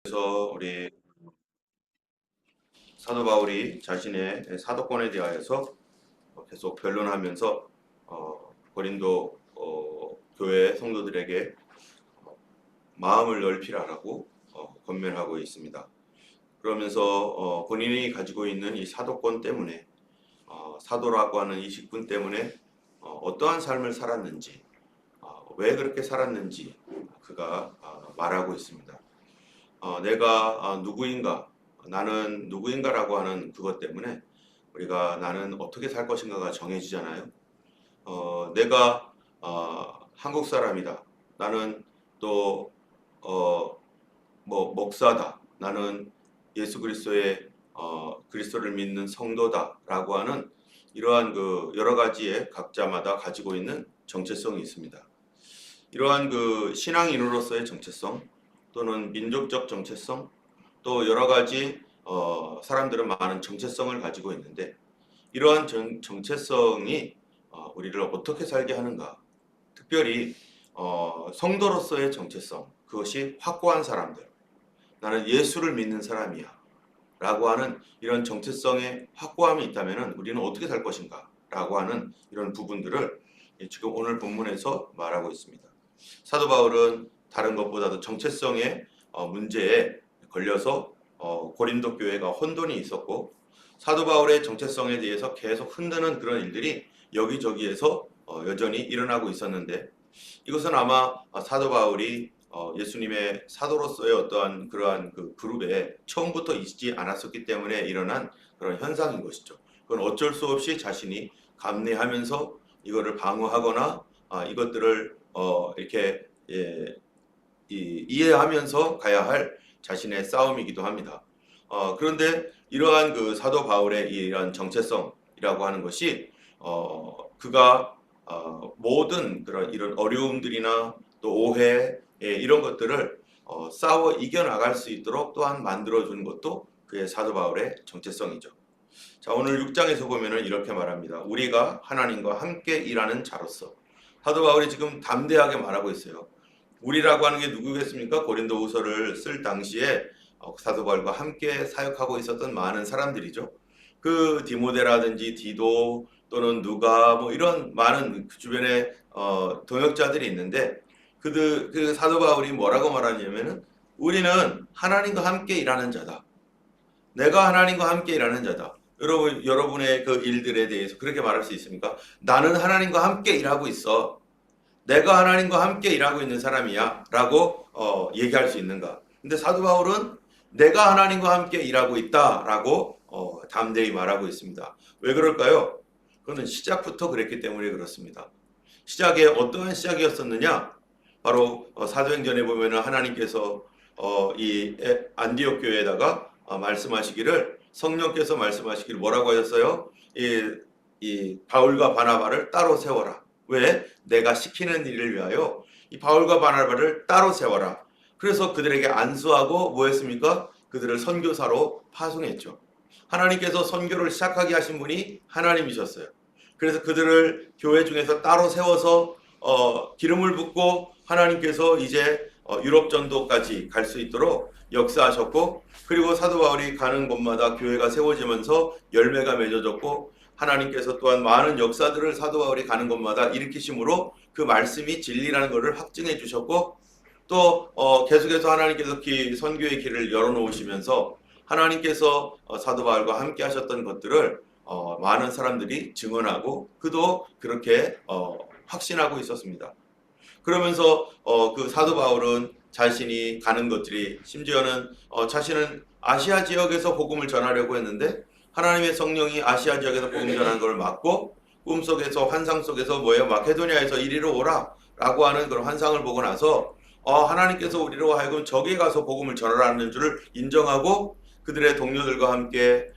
그래서 우리 사도 바울이 자신의 사도권에 대하여서 계속 변론하면서 고린도 교회 성도들에게 마음을 넓히라라고 권면하고 있습니다. 그러면서 본인이 가지고 있는 이 사도권 때문에 사도라고 하는 이 직분 때문에 어떠한 삶을 살았는지 왜 그렇게 살았는지 그가 말하고 있습니다. 내가 누구인가, 나는 누구인가라고 하는 그것 때문에 우리가 나는 어떻게 살 것인가가 정해지잖아요. 내가 한국 사람이다. 나는 또 목사다. 나는 예수 그리스도의 그리스도를 믿는 성도다라고 하는 이러한 그 여러 가지의 각자마다 가지고 있는 정체성이 있습니다. 이러한 그 신앙인으로서의 정체성 또는 민족적 정체성 또 여러 가지 사람들은 많은 정체성을 가지고 있는데 이러한 정체성이 우리를 어떻게 살게 하는가, 특별히 성도로서의 정체성, 그것이 확고한 사람들, 나는 예수를 믿는 사람이야 라고 하는 이런 정체성의 확고함이 있다면 우리는 어떻게 살 것인가 라고 하는 이런 부분들을 지금 오늘 본문에서 말하고 있습니다. 사도 바울은 다른 것보다도 정체성의 문제에 걸려서 고린도 교회가 혼돈이 있었고 사도 바울의 정체성에 대해서 계속 흔드는 그런 일들이 여기저기에서 여전히 일어나고 있었는데 이것은 아마 사도 바울이 예수님의 사도로서의 어떠한 그러한 그 그룹에 처음부터 있지 않았었기 때문에 일어난 그런 현상인 것이죠. 그건 어쩔 수 없이 자신이 감내하면서 이거를 방어하거나 이것들을 이렇게 이해하면서 가야 할 자신의 싸움이기도 합니다. 그런데 이러한 그 사도 바울의 이러한 정체성이라고 하는 것이 그가 모든 그런 이런 어려움들이나 또 오해 이런 것들을 싸워 이겨나갈 수 있도록 또한 만들어주는 것도 그의 사도 바울의 정체성이죠. 자, 오늘 6장에서 보면은 이렇게 말합니다. 우리가 하나님과 함께 일하는 자로서. 사도 바울이 지금 담대하게 말하고 있어요. 우리라고 하는 게 누구겠습니까? 고린도후서를 쓸 당시에 사도 바울과 함께 사역하고 있었던 많은 사람들이죠. 그 디모데라든지 디도 또는 누가 뭐 이런 많은 그 주변에 동역자들이 있는데 그 사도 바울이 뭐라고 말하냐면은 우리는 하나님과 함께 일하는 자다. 내가 하나님과 함께 일하는 자다. 여러분의 그 일들에 대해서 그렇게 말할 수 있습니까? 나는 하나님과 함께 일하고 있어. 내가 하나님과 함께 일하고 있는 사람이야 라고 얘기할 수 있는가? 근데 사도 바울은 내가 하나님과 함께 일하고 있다 라고 담대히 말하고 있습니다. 왜 그럴까요? 그거는 시작부터 그랬기 때문에 그렇습니다. 시작에 어떠한 시작이었었느냐? 바로 사도행전에 보면 하나님께서 이 안디옥 교회에다가 말씀하시기를 성령께서 말씀하시기를 뭐라고 하셨어요? 이 바울과 바나바를 따로 세워라. 왜? 내가 시키는 일을 위하여 이 바울과 바나바를 따로 세워라. 그래서 그들에게 안수하고 뭐 했습니까? 그들을 선교사로 파송했죠. 하나님께서 선교를 시작하게 하신 분이 하나님이셨어요. 그래서 그들을 교회 중에서 따로 세워서 기름을 붓고 하나님께서 이제 유럽 전도까지 갈 수 있도록 역사하셨고 그리고 사도 바울이 가는 곳마다 교회가 세워지면서 열매가 맺어졌고 하나님께서 또한 많은 역사들을 사도 바울이 가는 곳마다 일으키심으로 그 말씀이 진리라는 것을 확증해 주셨고 또 계속해서 하나님께서 선교의 길을 열어놓으시면서 하나님께서 사도 바울과 함께 하셨던 것들을 많은 사람들이 증언하고 그도 그렇게 확신하고 있었습니다. 그러면서 그 사도 바울은 자신이 가는 것들이 심지어는 자신은 아시아 지역에서 복음을 전하려고 했는데 하나님의 성령이 아시아 지역에서 복음 전하는 걸 막고 꿈속에서 환상 속에서 마케도니아에서 이리로 오라 라고 하는 그런 환상을 보고 나서 하나님께서 우리로 하여금 저기에 가서 복음을 전하라는 줄을 인정하고 그들의 동료들과 함께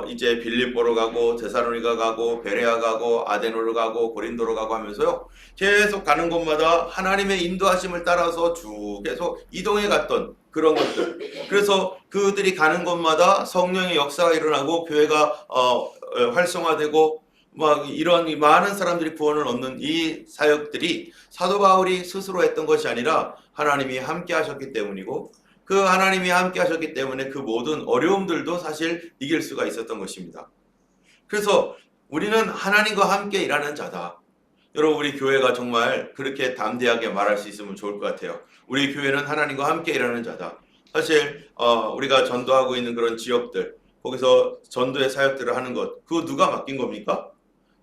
이제 빌립보로 가고 데살로니가 가고 베레아 가고 아데노로 가고 고린도로 가고 하면서요 계속 가는 곳마다 하나님의 인도하심을 따라서 쭉 계속 이동해 갔던 그런 것들. 그래서 그들이 가는 곳마다 성령의 역사가 일어나고 교회가 활성화되고 막 이런 많은 사람들이 구원을 얻는 이 사역들이 사도 바울이 스스로 했던 것이 아니라 하나님이 함께 하셨기 때문이고 그 하나님이 함께 하셨기 때문에 그 모든 어려움들도 사실 이길 수가 있었던 것입니다. 그래서 우리는 하나님과 함께 일하는 자다. 여러분, 우리 교회가 정말 그렇게 담대하게 말할 수 있으면 좋을 것 같아요. 우리 교회는 하나님과 함께 일하는 자다. 사실 우리가 전도하고 있는 그런 지역들, 거기서 전도의 사역들을 하는 것, 그거 누가 맡긴 겁니까?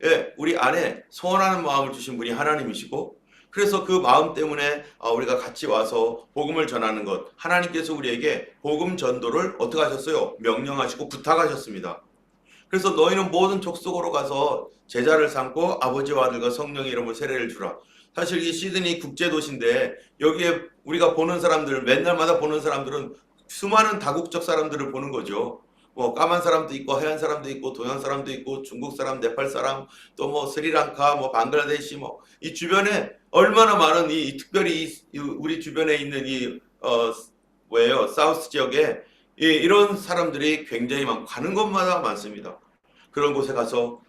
예, 우리 안에 소원하는 마음을 주신 분이 하나님이시고, 그래서 그 마음 때문에 우리가 같이 와서 복음을 전하는 것, 하나님께서 우리에게 복음 전도를 어떻게 하셨어요? 명령하시고 부탁하셨습니다. 그래서 너희는 모든 족속으로 가서 제자를 삼고 아버지와 아들과 성령의 이름으로 세례를 주라. 사실 이 시드니 국제도시인데 여기에 우리가 보는 사람들, 맨날마다 보는 사람들은 수많은 다국적 사람들을 보는 거죠. 뭐 까만 사람도 있고 하얀 사람도 있고 동양 사람도 있고 중국 사람, 네팔 사람, 또 뭐 스리랑카, 뭐 방글라데시, 뭐 이 주변에 얼마나 많은 특별히 우리 주변에 있는 뭐예요? 사우스 지역에 이런 사람들이 굉장히 많고 가는 곳마다 많습니다. 그런 곳에 가서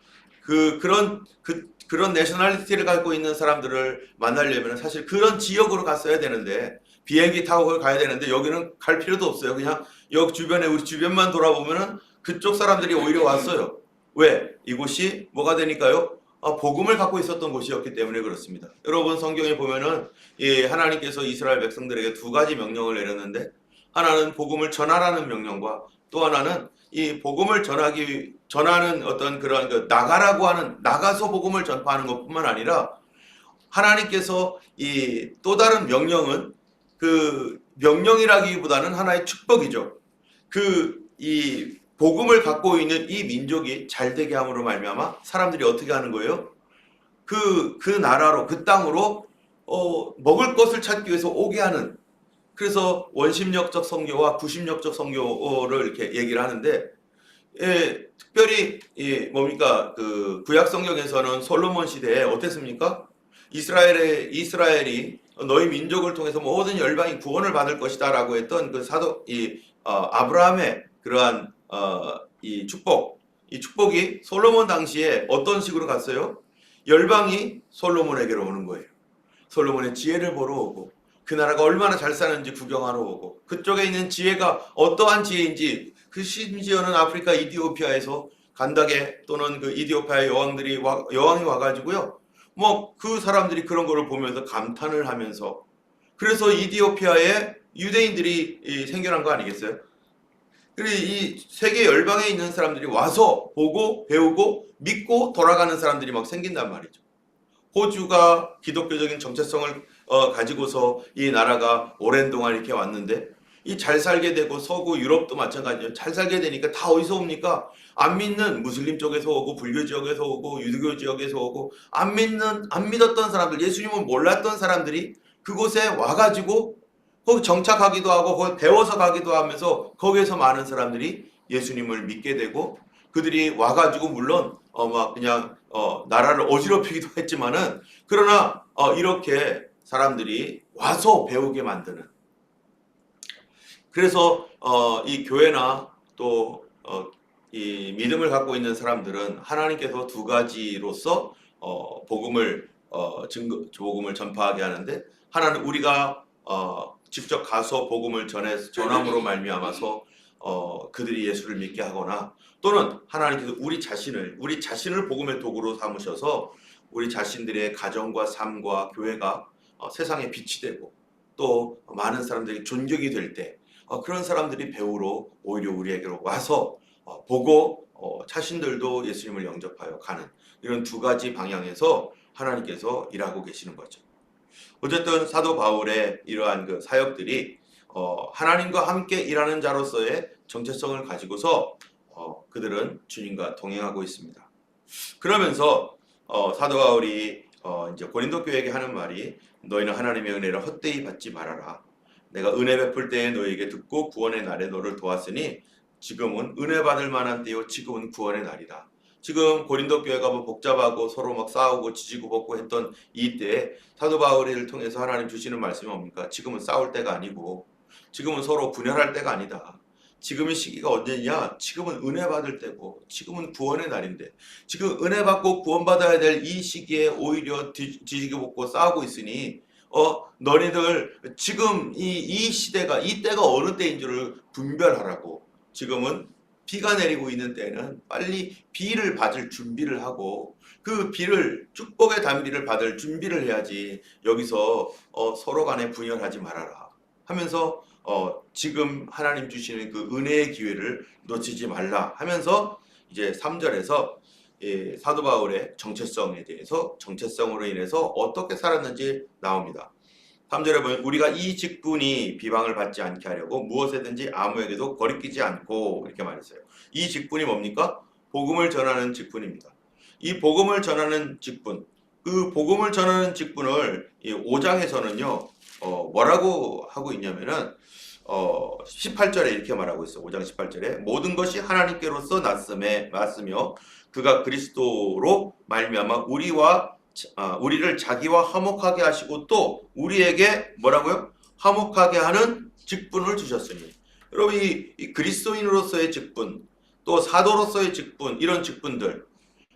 그런 내셔널리티를 갖고 있는 사람들을 만나려면 사실 그런 지역으로 갔어야 되는데 비행기 타고 가야 되는데 여기는 갈 필요도 없어요. 그냥 여기 주변에 우리 주변만 돌아보면은 그쪽 사람들이 오히려 왔어요. 왜? 이곳이 뭐가 되니까요? 복음을 갖고 있었던 곳이었기 때문에 그렇습니다. 여러분 성경에 보면은 하나님께서 이스라엘 백성들에게 두 가지 명령을 내렸는데 하나는 복음을 전하라는 명령과 또 하나는 이 복음을 전하는 어떤 그런 나가라고 하는 나가서 복음을 전파하는 것뿐만 아니라 하나님께서 이 또 다른 명령은 그 명령이라기보다는 하나의 축복이죠. 이 복음을 갖고 있는 이 민족이 잘 되게 함으로 말미암아 사람들이 어떻게 하는 거예요? 그 나라로 그 땅으로 먹을 것을 찾기 위해서 오게 하는 그래서 원심력적 선교와 구심력적 선교를 이렇게 얘기를 하는데 특별히 뭡니까 그 구약 성경에서는 솔로몬 시대에 어땠습니까? 이스라엘이 너희 민족을 통해서 모든 열방이 구원을 받을 것이다라고 했던 그 사도 아브라함의 그러한 이 축복이 솔로몬 당시에 어떤 식으로 갔어요? 열방이 솔로몬에게로 오는 거예요. 솔로몬의 지혜를 보러 오고 그 나라가 얼마나 잘 사는지 구경하러 오고 그쪽에 있는 지혜가 어떠한 지혜인지 그 심지어는 아프리카 이디오피아에서 간다게 또는 그 이디오피아의 여왕이 와가지고요. 뭐 그 사람들이 그런 거를 보면서 감탄을 하면서 그래서 이디오피아에 유대인들이 생겨난 거 아니겠어요? 그리고 이 세계 열방에 있는 사람들이 와서 보고 배우고 믿고 돌아가는 사람들이 막 생긴단 말이죠. 호주가 기독교적인 정체성을 가지고서 이 나라가 오랜 동안 이렇게 왔는데 이 잘 살게 되고 서구 유럽도 마찬가지예요. 잘 살게 되니까 다 어디서 옵니까? 안 믿는 무슬림 쪽에서 오고 불교 지역에서 오고 유대교 지역에서 오고 안 믿었던 사람들, 예수님을 몰랐던 사람들이 그곳에 와가지고 거기 정착하기도 하고 거기 배워서 가기도 하면서 거기에서 많은 사람들이 예수님을 믿게 되고 그들이 와가지고 물론 막 그냥 나라를 어지럽히기도 했지만은 그러나 이렇게 사람들이 와서 배우게 만드는 그래서 이 교회나 또 이 믿음을 갖고 있는 사람들은 하나님께서 두 가지로서 복음을 전파하게 하는데 하나는 우리가 직접 가서 복음을 전함으로 말미암아서 그들이 예수를 믿게 하거나 또는 하나님께서 우리 자신을 복음의 도구로 삼으셔서 우리 자신들의 가정과 삶과 교회가 세상에 빛이 되고 또 많은 사람들이 존경이 될 때 그런 사람들이 배우러 오히려 우리에게로 와서 보고 자신들도 예수님을 영접하여 가는 이런 두 가지 방향에서 하나님께서 일하고 계시는 거죠. 어쨌든 사도 바울의 이러한 그 사역들이 하나님과 함께 일하는 자로서의 정체성을 가지고서 그들은 주님과 동행하고 있습니다. 그러면서 사도 바울이 이제 고린도 교회에게 하는 말이 너희는 하나님의 은혜를 헛되이 받지 말아라. 내가 은혜 베풀 때에 너희에게 듣고 구원의 날에 너를 도왔으니 지금은 은혜 받을 만한 때요 지금은 구원의 날이다. 지금 고린도 교회가 뭐 복잡하고 서로 막 싸우고 지지고 볶고 했던 이때에 사도 바울을 통해서 하나님 주시는 말씀이 뭡니까? 지금은 싸울 때가 아니고 지금은 서로 분열할 때가 아니다. 지금의 시기가 언제냐? 지금은 은혜 받을 때고 지금은 구원의 날인데 지금 은혜 받고 구원 받아야 될 이 시기에 오히려 뒤지고 볶고 싸우고 있으니 너희들 지금 이 시대가 이 때가 어느 때인 줄을 분별하라고. 지금은 비가 내리고 있는 때는 빨리 비를 받을 준비를 하고 그 비를 축복의 단비를 받을 준비를 해야지 여기서 서로 간에 분열하지 말아라 하면서 지금 하나님 주시는 그 은혜의 기회를 놓치지 말라 하면서 이제 3절에서 사도 바울의 정체성에 대해서 정체성으로 인해서 어떻게 살았는지 나옵니다. 3절에 보면 우리가 이 직분이 비방을 받지 않게 하려고 무엇에든지 아무에게도 거리끼지 않고 이렇게 말했어요. 이 직분이 뭡니까? 복음을 전하는 직분입니다. 이 복음을 전하는 직분, 그 복음을 전하는 직분을 5장에서는요 뭐라고 하고 있냐면은 18절에 이렇게 말하고 있어요. 5장 18절에 모든 것이 하나님께로서 났으며 그가 그리스도로 말미암아 우리를 자기와 화목하게 하시고 또 우리에게 뭐라고요? 화목하게 하는 직분을 주셨으니. 여러분 이 그리스도인으로서의 직분, 또 사도로서의 직분, 이런 직분들,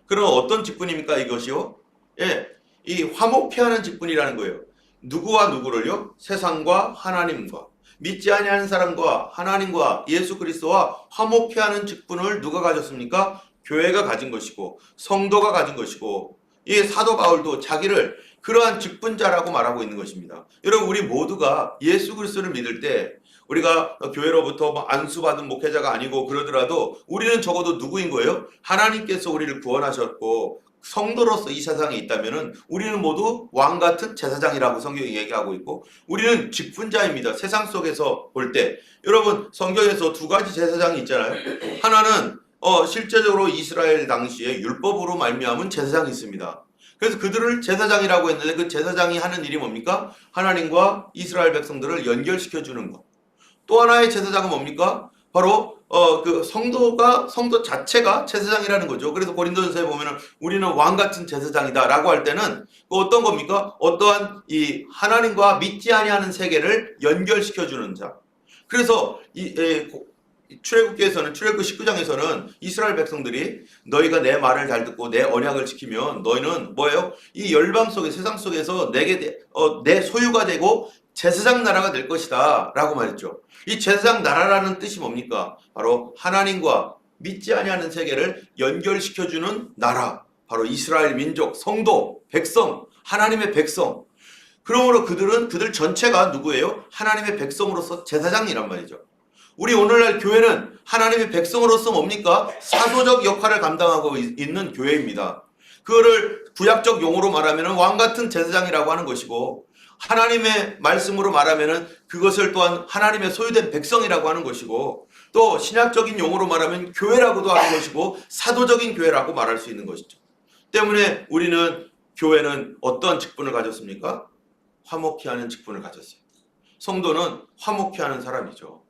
그럼 어떤 직분입니까 이것이요? 예, 이 화목케 하는 직분이라는 거예요. 누구와 누구를요? 세상과 하나님과, 믿지 아니하는 사람과 하나님과 예수 그리스도와 화목케 하는 직분을 누가 가졌습니까? 교회가 가진 것이고 성도가 가진 것이고, 이 사도 바울도 자기를 그러한 직분자라고 말하고 있는 것입니다. 여러분 우리 모두가 예수 그리스도를 믿을 때 우리가 교회로부터 안수받은 목회자가 아니고 그러더라도 우리는 적어도 누구인 거예요? 하나님께서 우리를 구원하셨고 성도로서 이 세상에 있다면은 우리는 모두 왕 같은 제사장이라고 성경이 얘기하고 있고 우리는 직분자입니다. 세상 속에서 볼 때 여러분 성경에서 두 가지 제사장이 있잖아요. 하나는 실제적으로 이스라엘 당시에 율법으로 말미암은 제사장이 있습니다. 그래서 그들을 제사장이라고 했는데 그 제사장이 하는 일이 뭡니까? 하나님과 이스라엘 백성들을 연결시켜 주는 것. 또 하나의 제사장은 뭡니까? 바로 그 성도 자체가 제사장이라는 거죠. 그래서 고린도전서에 보면은 우리는 왕 같은 제사장이다라고 할 때는 그 어떤 겁니까? 어떠한 이 하나님과 믿지 아니하는 세계를 연결시켜 주는 자. 그래서 출애굽기에서는 출애굽 19장에서는 이스라엘 백성들이 너희가 내 말을 잘 듣고 내 언약을 지키면 너희는 뭐예요? 이 열방 속에 세상 속에서 내 소유가 되고 제사장 나라가 될 것이다 라고 말했죠. 이 제사장 나라라는 뜻이 뭡니까? 바로 하나님과 믿지 아니하는 세계를 연결시켜주는 나라, 바로 이스라엘 민족, 성도, 백성, 하나님의 백성. 그러므로 그들 전체가 누구예요? 하나님의 백성으로서 제사장이란 말이죠. 우리 오늘날 교회는 하나님의 백성으로서 뭡니까? 사도적 역할을 감당하고 있는 교회입니다. 그거를 구약적 용어로 말하면 왕 같은 제사장이라고 하는 것이고, 하나님의 말씀으로 말하면 그것을 또한 하나님의 소유된 백성이라고 하는 것이고, 또 신약적인 용어로 말하면 교회라고도 하는 것이고 사도적인 교회라고 말할 수 있는 것이죠. 때문에 우리는 교회는 어떤 직분을 가졌습니까? 화목케 하는 직분을 가졌어요. 성도는 화목케 하는 사람이죠.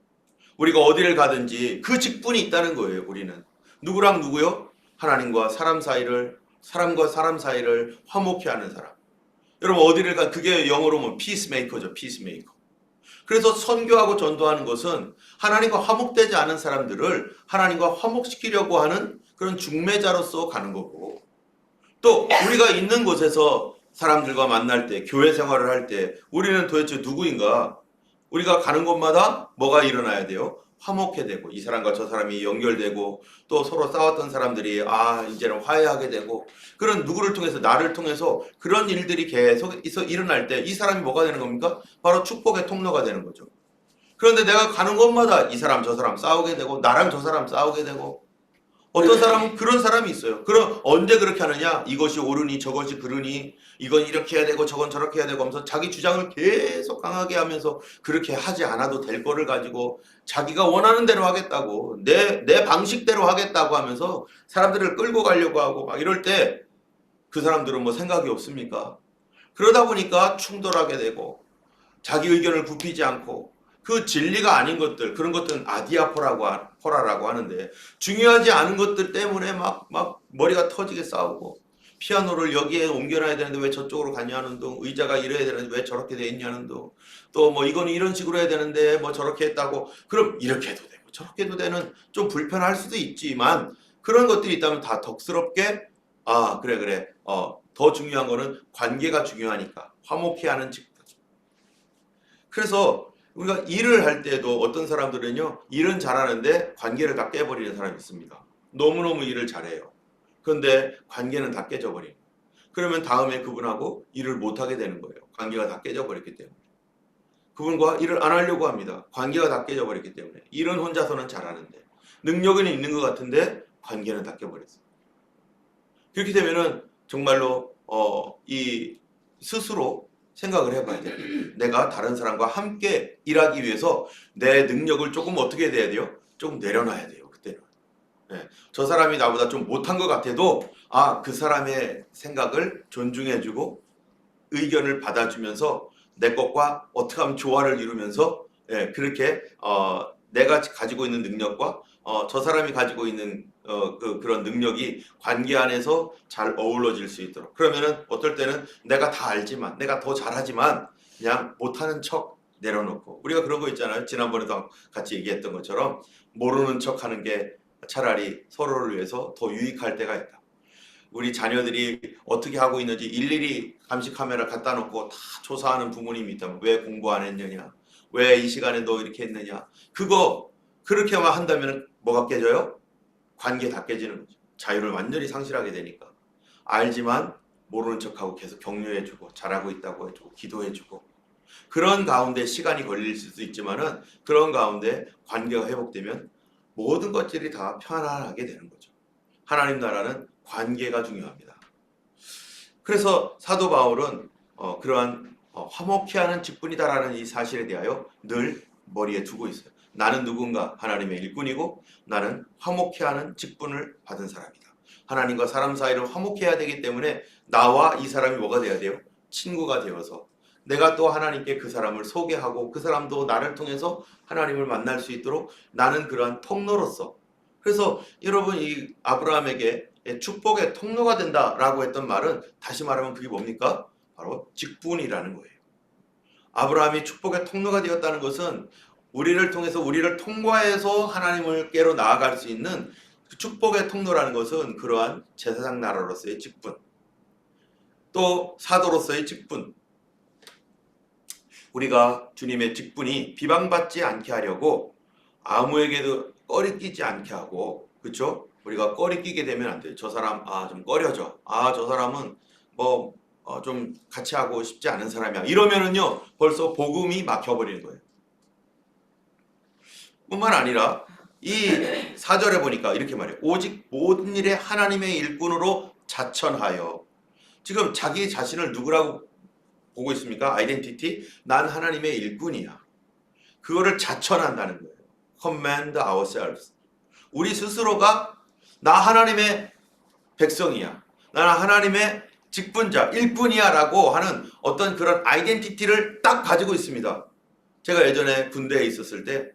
우리가 어디를 가든지 그 직분이 있다는 거예요. 우리는 누구랑 누구요? 하나님과 사람과 사람 사이를 화목케 하는 사람. 여러분 어디를 가, 그게 영어로 보면 피스메이커죠. 피스메이커. 그래서 선교하고 전도하는 것은 하나님과 화목되지 않은 사람들을 하나님과 화목시키려고 하는 그런 중매자로서 가는 거고, 또 우리가 있는 곳에서 사람들과 만날 때, 교회 생활을 할 때 우리는 도대체 누구인가? 우리가 가는 곳마다 뭐가 일어나야 돼요? 화목해 되고, 이 사람과 저 사람이 연결되고, 또 서로 싸웠던 사람들이 이제는 화해하게 되고, 그런 누구를 통해서, 나를 통해서 그런 일들이 계속 일어날 때 이 사람이 뭐가 되는 겁니까? 바로 축복의 통로가 되는 거죠. 그런데 내가 가는 곳마다 이 사람 저 사람 싸우게 되고, 나랑 저 사람 싸우게 되고, 어떤 사람은 그런 사람이 있어요. 그럼 언제 그렇게 하느냐? 이것이 옳으니 저것이 그르니, 이건 이렇게 해야 되고 저건 저렇게 해야 되고 하면서 자기 주장을 계속 강하게 하면서 그렇게 하지 않아도 될 거를 가지고 자기가 원하는 대로 하겠다고, 내 방식대로 하겠다고 하면서 사람들을 끌고 가려고 하고 막 이럴 때 그 사람들은 뭐 생각이 없습니까? 그러다 보니까 충돌하게 되고 자기 의견을 굽히지 않고 그 진리가 아닌 것들, 그런 것들은 포라라고 하는데, 중요하지 않은 것들 때문에 막 머리가 터지게 싸우고, 피아노를 여기에 옮겨놔야 되는데 왜 저쪽으로 가냐는 둥, 의자가 이래야 되는데 왜 저렇게 돼 있냐는 둥, 또 뭐 이거는 이런 식으로 해야 되는데 뭐 저렇게 했다고, 그럼 이렇게 해도 되고 저렇게 해도 되는, 좀 불편할 수도 있지만 그런 것들이 있다면 다 덕스럽게 그래 더 중요한 거는 관계가 중요하니까 화목해 하는 직분, 그래서 우리가 일을 할 때도 어떤 사람들은요, 일은 잘하는데 관계를 다 깨버리는 사람이 있습니다. 너무너무 일을 잘해요. 그런데 관계는 다 깨져버려요. 그러면 다음에 그분하고 일을 못하게 되는 거예요. 관계가 다 깨져버렸기 때문에. 그분과 일을 안 하려고 합니다. 관계가 다 깨져버렸기 때문에. 일은 혼자서는 잘하는데 능력은 있는 것 같은데 관계는 다 깨버렸어요. 그렇게 되면은 정말로 이 스스로 생각을 해봐야 돼요. 내가 다른 사람과 함께 일하기 위해서 내 능력을 조금 어떻게 돼야 돼요? 조금 내려놔야 돼요. 그때는. 네. 저 사람이 나보다 좀 못한 것 같아도 그 사람의 생각을 존중해주고 의견을 받아주면서 내 것과 어떻게 하면 조화를 이루면서 그렇게 내가 가지고 있는 능력과 저 사람이 가지고 있는 그런 능력이 관계 안에서 잘 어우러질 수 있도록. 그러면은 어떨 때는 내가 다 알지만 내가 더 잘하지만 그냥 못하는 척 내려놓고, 우리가 그런 거 있잖아요. 지난번에도 같이 얘기했던 것처럼 모르는 척 하는 게 차라리 서로를 위해서 더 유익할 때가 있다. 우리 자녀들이 어떻게 하고 있는지 일일이 감시 카메라 갖다 놓고 다 조사하는 부모님이 있다면 왜 공부 안 했느냐, 왜 이 시간에 너 이렇게 했느냐, 그거 그렇게만 한다면 뭐가 깨져요? 관계 다 깨지는 거죠. 자유를 완전히 상실하게 되니까. 알지만 모르는 척하고 계속 격려해주고 잘하고 있다고 해주고 기도해주고, 그런 가운데 시간이 걸릴 수도 있지만은 그런 가운데 관계가 회복되면 모든 것들이 다 편안하게 되는 거죠. 하나님 나라는 관계가 중요합니다. 그래서 사도 바울은 그러한 화목케 하는 직분이다라는 이 사실에 대하여 늘 머리에 두고 있어요. 나는 누군가 하나님의 일꾼이고 나는 화목케 하는 직분을 받은 사람이다. 하나님과 사람 사이를 화목해야 되기 때문에 나와 이 사람이 뭐가 돼야 돼요? 친구가 되어서 내가 또 하나님께 그 사람을 소개하고 그 사람도 나를 통해서 하나님을 만날 수 있도록 나는 그러한 통로로서. 그래서 여러분, 이 아브라함에게 축복의 통로가 된다라고 했던 말은 다시 말하면 그게 뭡니까? 바로 직분이라는 거예요. 아브라함이 축복의 통로가 되었다는 것은 우리를 통해서 우리를 통과해서 하나님을께로 나아갈 수 있는 그 축복의 통로라는 것은 그러한 제사장 나라로서의 직분, 또 사도로서의 직분, 우리가 주님의 직분이 비방받지 않게 하려고 아무에게도 꺼리끼지 않게 하고, 그렇죠? 우리가 꺼리끼게 되면 안 돼요. 저 사람 좀 꺼려져. 저 사람은 뭐 좀 같이 하고 싶지 않은 사람이야. 이러면은요 벌써 복음이 막혀버리는 거예요. 뿐만 아니라 이 4절에 보니까 이렇게 말해요. 오직 모든 일에 하나님의 일꾼으로 자천하여. 지금 자기 자신을 누구라고 보고 있습니까? 아이덴티티. 난 하나님의 일꾼이야. 그거를 자천한다는 거예요. Command ourselves. 우리 스스로가 나 하나님의 백성이야, 나는 하나님의 직분자, 일꾼이야 라고 하는 어떤 그런 아이덴티티를 딱 가지고 있습니다. 제가 예전에 군대에 있었을 때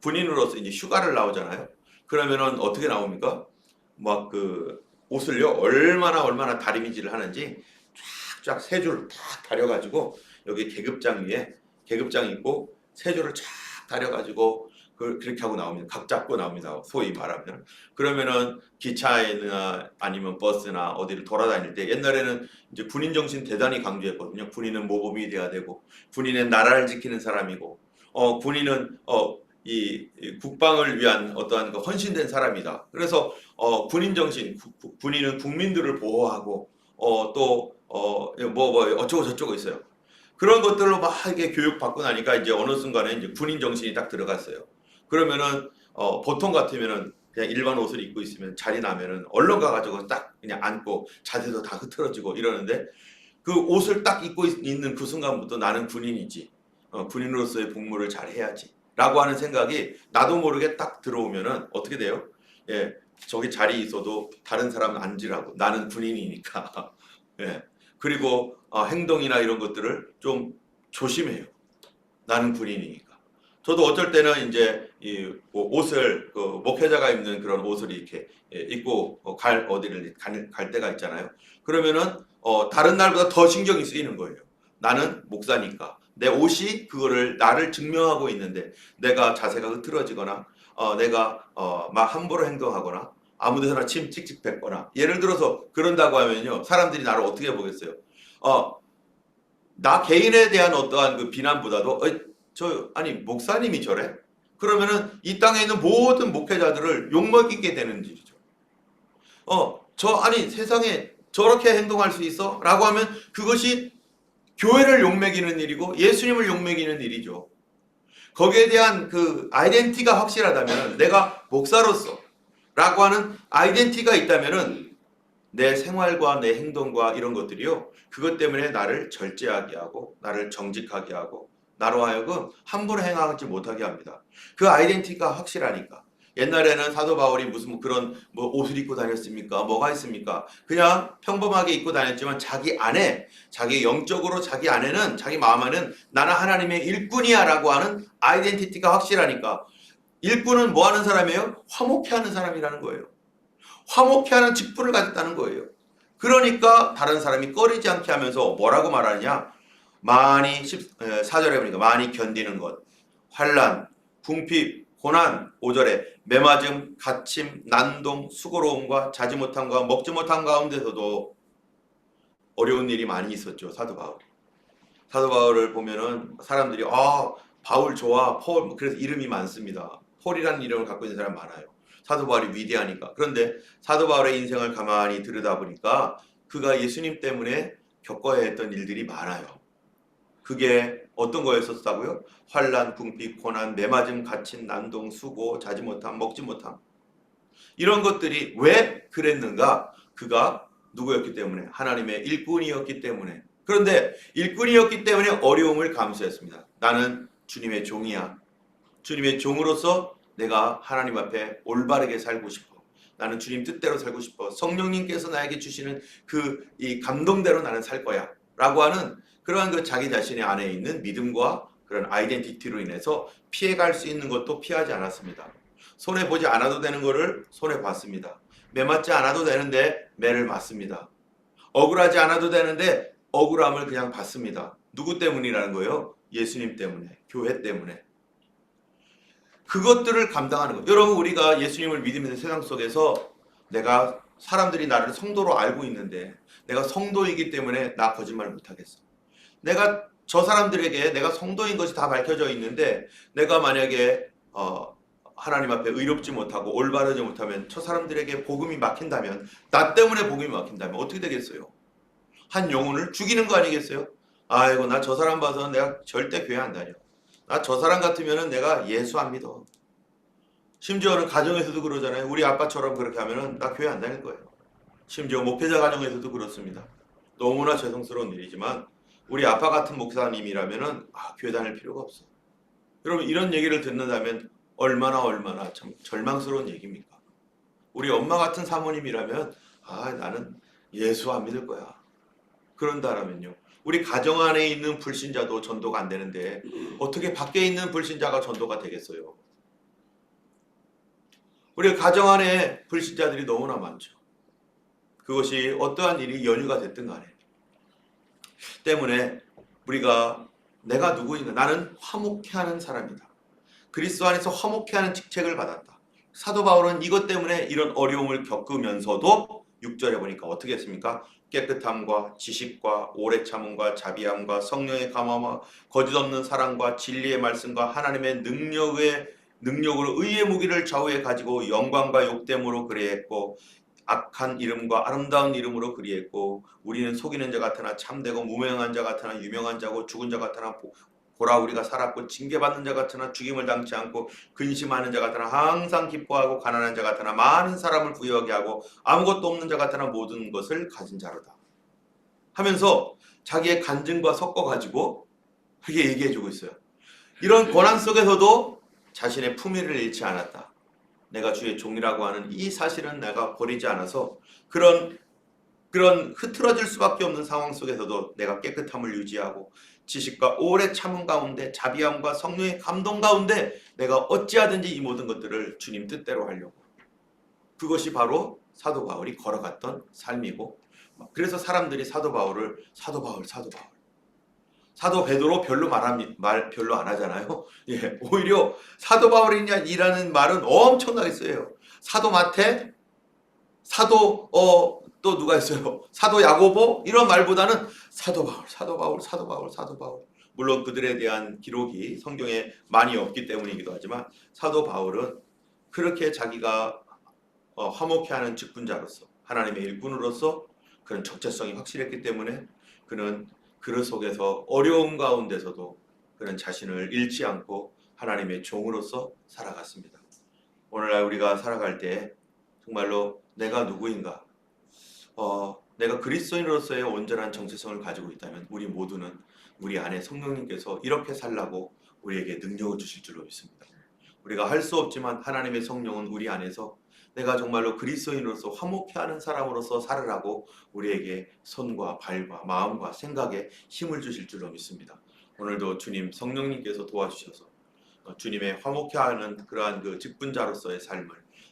군인으로서 이제 휴가를 나오잖아요. 그러면은 어떻게 나옵니까? 막 그 옷을요 얼마나 다리미질을 하는지 쫙쫙 세 줄 탁 다려가지고 여기 계급장 위에 계급장 있고 세 줄을 쫙 다려가지고 그렇게 하고 나옵니다. 각 잡고 나옵니다. 소위 말하면. 그러면은 기차에나 아니면 버스나 어디를 돌아다닐 때, 옛날에는 이제 군인 정신 대단히 강조했거든요. 군인은 모범이 돼야 되고, 군인은 나라를 지키는 사람이고, 군인은 이 국방을 위한 어떠한 그 헌신된 사람이다. 그래서 군인 정신, 군인은 국민들을 보호하고 뭐 어쩌고 저쩌고 있어요. 그런 것들로 막 이게 교육받고 나니까 이제 어느 순간에 이제 군인 정신이 딱 들어갔어요. 그러면은 보통 같으면은 그냥 일반 옷을 입고 있으면 자리 나면은 얼른 가가지고 딱 그냥 앉고 자세도 다 흐트러지고 이러는데, 그 옷을 딱 입고 있는 그 순간부터 나는 군인이지, 군인으로서의 복무를 잘 해야지 라고 하는 생각이 나도 모르게 딱 들어오면은 어떻게 돼요? 예, 저기 자리에 있어도 다른 사람은 앉으라고, 나는 군인이니까. 예, 그리고 행동이나 이런 것들을 좀 조심해요. 나는 군인이니까. 저도 어쩔 때는 이제 이 옷을 그 목회자가 입는 그런 옷을 이렇게 입고 어디를 갈 때가 있잖아요. 그러면은 다른 날보다 더 신경이 쓰이는 거예요. 나는 목사니까 내 옷이 그거를 나를 증명하고 있는데, 내가 자세가 흐트러지거나 내가 막 함부로 행동하거나 아무데서나 침 찍찍 뱉거나 예를 들어서 그런다고 하면요, 사람들이 나를 어떻게 보겠어요? 나 개인에 대한 어떠한 그 비난보다도 아니 목사님이 저래? 그러면은 이 땅에 있는 모든 목회자들을 욕먹이게 되는 일이죠. 아니 세상에 저렇게 행동할 수 있어? 라고 하면 그것이 교회를 욕먹이는 일이고 예수님을 욕먹이는 일이죠. 거기에 대한 그 아이덴티티가 확실하다면, 내가 목사로서 라고 하는 아이덴티티가 있다면은 내 생활과 내 행동과 이런 것들이요, 그것 때문에 나를 절제하게 하고 나를 정직하게 하고 나로 하여금 함부로 행하지 못하게 합니다. 그 아이덴티티가 확실하니까. 옛날에는 사도 바울이 무슨 그런 옷을 입고 다녔습니까? 뭐가 있습니까? 그냥 평범하게 입고 다녔지만 자기 안에, 자기 영적으로 자기 안에는, 자기 마음 안에는 나는 하나님의 일꾼이야 라고 하는 아이덴티티가 확실하니까. 일꾼은 뭐 하는 사람이에요? 화목해 하는 사람이라는 거예요. 화목해 하는 직분을 가졌다는 거예요. 그러니까 다른 사람이 꺼리지 않게 하면서 뭐라고 말하느냐? 많이 4절에 보니까 많이 견디는 것, 환난, 궁핍, 고난, 5절에 매맞음, 갇힘, 난동, 수고로움과 자지 못함과 먹지 못함 가운데서도 어려운 일이 많이 있었죠. 사도 바울. 사도 바울을 보면은 사람들이 바울 좋아, 폴, 그래서 이름이 많습니다. 폴이라는 이름을 갖고 있는 사람 많아요. 사도 바울이 위대하니까. 그런데 사도 바울의 인생을 가만히 들여다보니까 그가 예수님 때문에 겪어야 했던 일들이 많아요. 그게 어떤 거였었다고요? 환난, 궁핍, 고난, 매맞음, 갇힘, 난동, 수고, 자지 못함, 먹지 못함. 이런 것들이 왜 그랬는가? 그가 누구였기 때문에? 하나님의 일꾼이었기 때문에. 그런데 일꾼이었기 때문에 어려움을 감수했습니다. 나는 주님의 종이야. 주님의 종으로서 내가 하나님 앞에 올바르게 살고 싶어. 나는 주님 뜻대로 살고 싶어. 성령님께서 나에게 주시는 이 감동대로 나는 살 거야. 라고 하는 그러한 그 자기 자신의 안에 있는 믿음과 그런 아이덴티티로 인해서 피해갈 수 있는 것도 피하지 않았습니다. 손해보지 않아도 되는 거를 손해봤습니다. 매맞지 않아도 되는데 매를 맞습니다. 억울하지 않아도 되는데 억울함을 그냥 받습니다. 누구 때문이라는 거예요? 예수님 때문에, 교회 때문에. 그것들을 감당하는 거예요. 여러분, 우리가 예수님을 믿으면서 세상 속에서 내가 사람들이 나를 성도로 알고 있는데 내가 성도이기 때문에 나 거짓말 못하겠어. 내가 저 사람들에게 내가 성도인 것이 다 밝혀져 있는데 내가 만약에 하나님 앞에 의롭지 못하고 올바르지 못하면 저 사람들에게 복음이 막힌다면, 나 때문에 복음이 막힌다면 어떻게 되겠어요? 한 영혼을 죽이는 거 아니겠어요? 아이고, 나 저 사람 봐서 내가 절대 교회 안 다녀. 나 저 사람 같으면은 내가 예수 안 믿어. 심지어는 가정에서도 그러잖아요. 우리 아빠처럼 그렇게 하면은 나 교회 안 다닐 거예요. 심지어 목회자 가정에서도 그렇습니다. 너무나 죄송스러운 일이지만 우리 아빠 같은 목사님이라면은 교회 다닐 필요가 없어. 여러분, 이런 얘기를 듣는다면 얼마나 참 절망스러운 얘기입니까? 우리 엄마 같은 사모님이라면 나는 예수 안 믿을 거야. 그런다라면요. 우리 가정 안에 있는 불신자도 전도가 안 되는데 어떻게 밖에 있는 불신자가 전도가 되겠어요? 우리 가정 안에 불신자들이 너무나 많죠. 그것이 어떠한 일이 연유가 됐든 간에. 때문에 우리가 내가 누구인가? 나는 화목해하는 사람이다. 그리스도 안에서 화목해하는 직책을 받았다. 사도 바울은 이것 때문에 이런 어려움을 겪으면서도 6절에 보니까 어떻게 했습니까? 깨끗함과 지식과 오래 참음과 자비함과 성령의 감화와 거짓 없는 사랑과 진리의 말씀과 하나님의 능력으로 의의 무기를 좌우에 가지고 영광과 욕됨으로 그리했고 악한 이름과 아름다운 이름으로 그리했고 우리는 속이는 자 같으나 참되고 무명한 자 같으나 유명한 자고 죽은 자 같으나 보라 우리가 살았고 징계받는 자 같으나 죽임을 당치 않고 근심하는 자 같으나 항상 기뻐하고 가난한 자 같으나 많은 사람을 부유하게 하고 아무것도 없는 자 같으나 모든 것을 가진 자로다 하면서 자기의 간증과 섞어가지고 그렇게 얘기해주고 있어요. 이런 고난 속에서도 자신의 품위를 잃지 않았다. 내가 주의 종이라고 하는 이 사실은 내가 버리지 않아서 그런 흐트러질 수밖에 없는 상황 속에서도 내가 깨끗함을 유지하고 지식과 오래 참음 가운데 자비함과 성령의 감동 가운데 내가 어찌하든지 이 모든 것들을 주님 뜻대로 하려고. 그것이 바로 사도 바울이 걸어갔던 삶이고, 그래서 사람들이 사도 바울을 사도 바울 사도 베드로 별로 말 별로 안 하잖아요. 예, 오히려 사도 바울이라는 말은 엄청나게 써요. 사도 마태, 사도 또 누가 있어요? 사도 야고보 이런 말보다는 사도 바울, 사도 바울, 사도 바울, 사도 바울. 물론 그들에 대한 기록이 성경에 많이 없기 때문이기도 하지만 사도 바울은 그렇게 자기가 화목해하는 직분자로서 하나님의 일꾼으로서 그런 적재성이 확실했기 때문에 그는 그 속에서 어려움 가운데서도 그는 자신을 잃지 않고 하나님의 종으로서 살아갔습니다. 오늘날 우리가 살아갈 때 정말로 내가 누구인가, 내가 그리스도인으로서의 온전한 정체성을 가지고 있다면 우리 모두는 우리 안에 성령님께서 이렇게 살라고 우리에게 능력을 주실 줄로 믿습니다. 우리가 할 수 없지만 하나님의 성령은 우리 안에서 내가 정말로 그리스도인으로서 화목해하는 사람으로서 살으라고 우리에게 손과 발과 마음과 생각에 힘을 주실 줄로 믿습니다. 오늘도 주님 성령님께서 도와주셔서 주님의 화목해하는 그러한 그 직분자로서의 삶을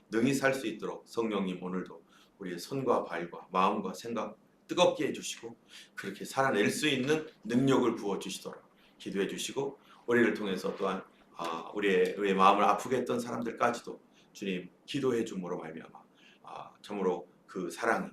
능히 살 수 있도록 성령님 오늘도 우리의 손과 발과 마음과 생각 뜨겁게 해주시고 그렇게 살아낼 수 있는 능력을 부어주시도록 기도해 주시고 우리를 통해서 또한 우리의 마음을 아프게 했던 사람들까지도 주님 기도해 줌으로 말미암아 참으로 그 사랑이